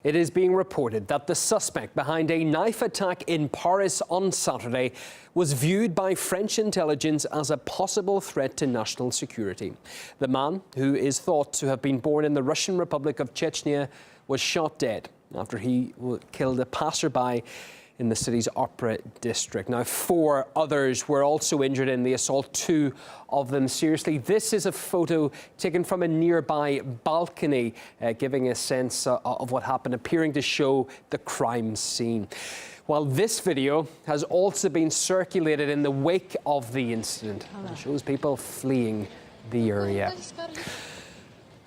It is being reported that the suspect behind a knife attack in Paris on Saturday was viewed by French intelligence as a possible threat to national security. The man, who is thought to have been born in the Russian Republic of Chechnya, was shot dead after he killed a passerby in the city's Opera district. Now, 4 others were also injured in the assault, 2 of them seriously. This is a photo taken from a nearby balcony, giving a sense of what happened, appearing to show the crime scene. While this video has also been circulated in the wake of the incident, it shows people fleeing the area.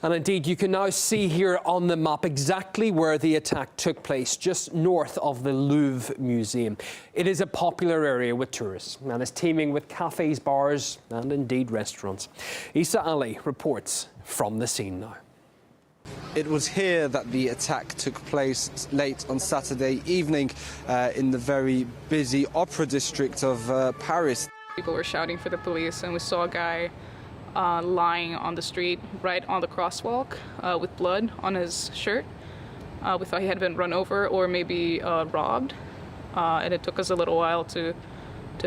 And indeed, you can now see here on the map exactly where the attack took place, just north of the Louvre Museum. It is a popular area with tourists and is teeming with cafes, bars and indeed restaurants. Issa Ali reports from the scene now. It was here that the attack took place late on Saturday evening in the very busy Opera district of Paris. People were shouting for the police, and we saw a guy lying on the street right on the crosswalk with blood on his shirt. We thought he had been run over or maybe robbed, and it took us a little while to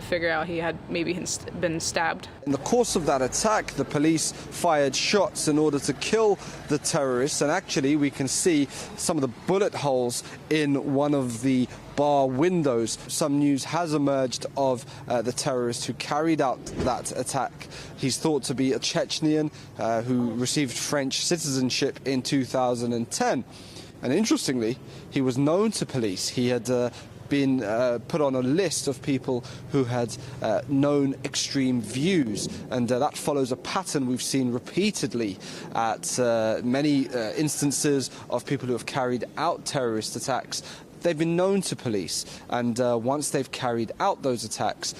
figure out he had maybe been stabbed. In the course of that attack, the police fired shots in order to kill the terrorists, and actually we can see some of the bullet holes in one of the bar windows. Some news has emerged of the terrorist who carried out that attack. He's thought to be a Chechnyan who received French citizenship in 2010. And interestingly, he was known to police. He had been put on a list of people who had known extreme views, and that follows a pattern we've seen repeatedly at many instances of people who have carried out terrorist attacks. They've been known to police, and once they've carried out those attacks,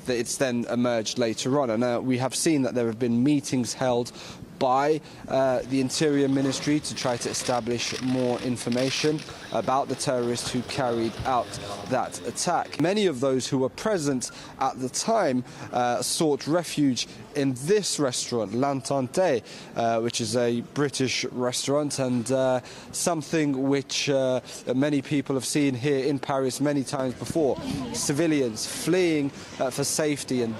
it's then emerged later on. And we have seen that there have been meetings held by the Interior Ministry to try to establish more information about the terrorists who carried out that attack. Many of those who were present at the time sought refuge in this restaurant, L'Entente, which is a British restaurant, and something which many people have seen here in Paris many times before. Civilians fleeing for safety and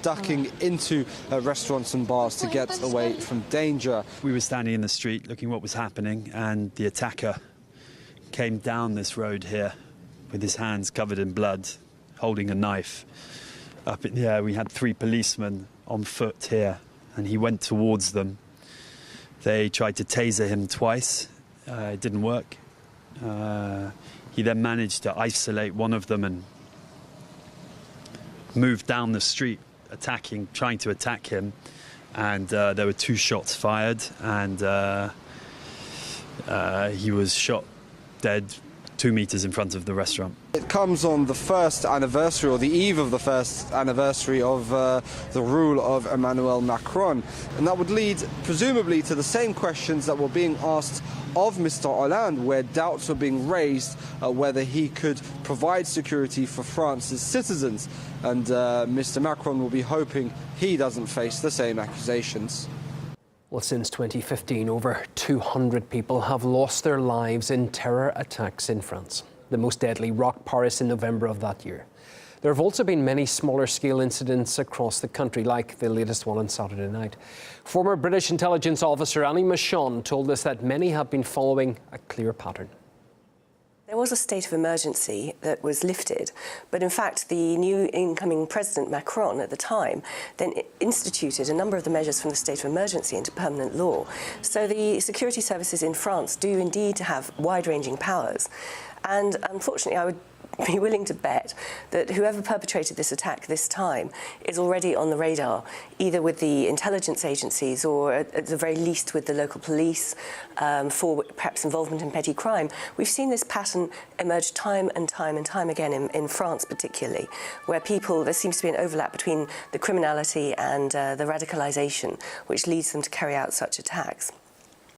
ducking into restaurants and bars to get away from danger. We were standing in the street looking what was happening, and the attacker came down this road here with his hands covered in blood, holding a knife. Up in the air, we had 3 policemen on foot here, and he went towards them. They tried to taser him twice. It didn't work. He then managed to isolate one of them and moved down the street, trying to attack him. And there were 2 shots fired, and he was shot dead 2 meters in front of the restaurant. It comes on the first anniversary, or the eve of the first anniversary of the rule of Emmanuel Macron, and that would lead presumably to the same questions that were being asked of Mr. Hollande, where doubts were being raised whether he could provide security for France's citizens, and Mr. Macron will be hoping he doesn't face the same accusations. Well, since 2015, over 200 people have lost their lives in terror attacks in France. The most deadly rocked Paris in November of that year. There have also been many smaller-scale incidents across the country, like the latest one on Saturday night. Former British intelligence officer Annie Machon told us that many have been following a clear pattern. There was a state of emergency that was lifted, but in fact the new incoming President Macron at the time then instituted a number of the measures from the state of emergency into permanent law. So the security services in France do indeed have wide-ranging powers, and unfortunately I would be willing to bet that whoever perpetrated this attack this time is already on the radar, either with the intelligence agencies or at the very least with the local police for perhaps involvement in petty crime. We've seen this pattern emerge time and time and time again in France particularly, where there seems to be an overlap between the criminality and the radicalisation, which leads them to carry out such attacks.